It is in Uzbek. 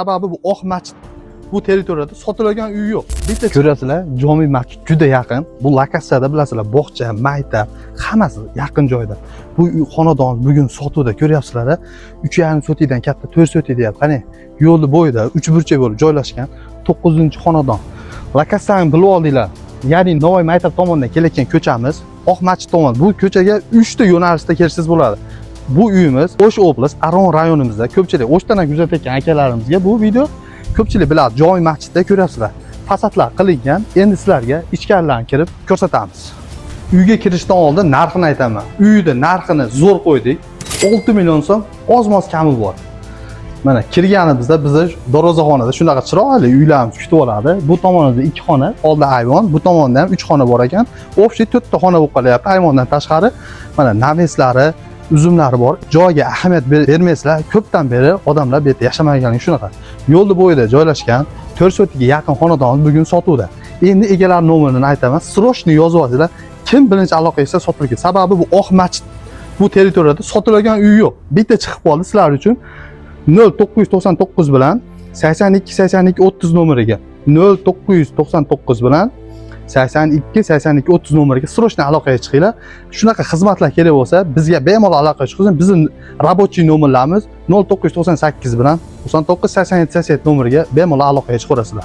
Sababi bu Oq masjid. Bu territoriyada sotiladigan uy yo'q. Bitta ko'rasizlar, Jome masjid juda yaqin. Bu lokatsiyada bilasizlar, bog'cha, maktab, hammasi yaqin joyda. Bu uy xonadon bugun sotuvda ko'ryapsizlar. 3,5 sotikdan katta 4 sotik deyapti. Qani, yo'lni bo'yida 3 burchak bo'lib joylashgan 9-xonadon. Lokatsiyani bilib oldinglar. Ya'ni Novoy maktab tomonidan kelayotgan ko'chamiz Oq masjid tomon. Bu ko'chaga 3 ta yo'nalishda kelsangiz bo'ladi. Bu uyimiz O'sh oblast, Aron rayonimizda. Ko'pchilik O'shdan kuzatayotgan akalarimizga bu video ko'pchilik biladi. Joy masjidda ko'ryapsizlar. Fasadlar qilingan. Endi sizlarga ichkarilarni kirib ko'rsatamiz. Uyga kirishdan oldin narxini aytaman. Uyda narxini zo'r qo'ydik. 6 million so'm, oz-moz kami bor. Mana kirganimizda bizni dorozaxonada shunaqa chiroyli uylarimiz kutib oladi. Bu tomonida 2 xona, oldida ayvon, bu tomonda ham 3 xona bor ekan. Общий 4 ta xona bo'lib qolyapti. Ayvondan tashqari mana naveslari, uzumlari bor. Joyga ahamiyat bermaysizlar. Ko'pdan beri odamlar bu yerda yashamayotgani shunaqa. Yo'lni bo'yida joylashgan 4 sotikga yaqin xonadon bugun sotuvda. Endi egalar nomerini aytaman. Srochni yozib olinglar. Kim birinchi aloqa qilsa sotiladi. Sababi bu Oq masjid. Bu territoriyada sotiladigan uy yo'q. Bitta chiqib qoldi sizlar uchun. 0999 bilan 82 82 30 nomeriga 0999 bilan 82 82 30 nomeriga srochni aloqaga chiqinglar. Shunaqa xizmatlar kerak bo'lsa, bizga bemalol aloqa chiqing. Bizning рабочий nomerlarimiz 0998 bilan 99 87 87 nomeriga bemalol aloqaga chiqaverasizlar.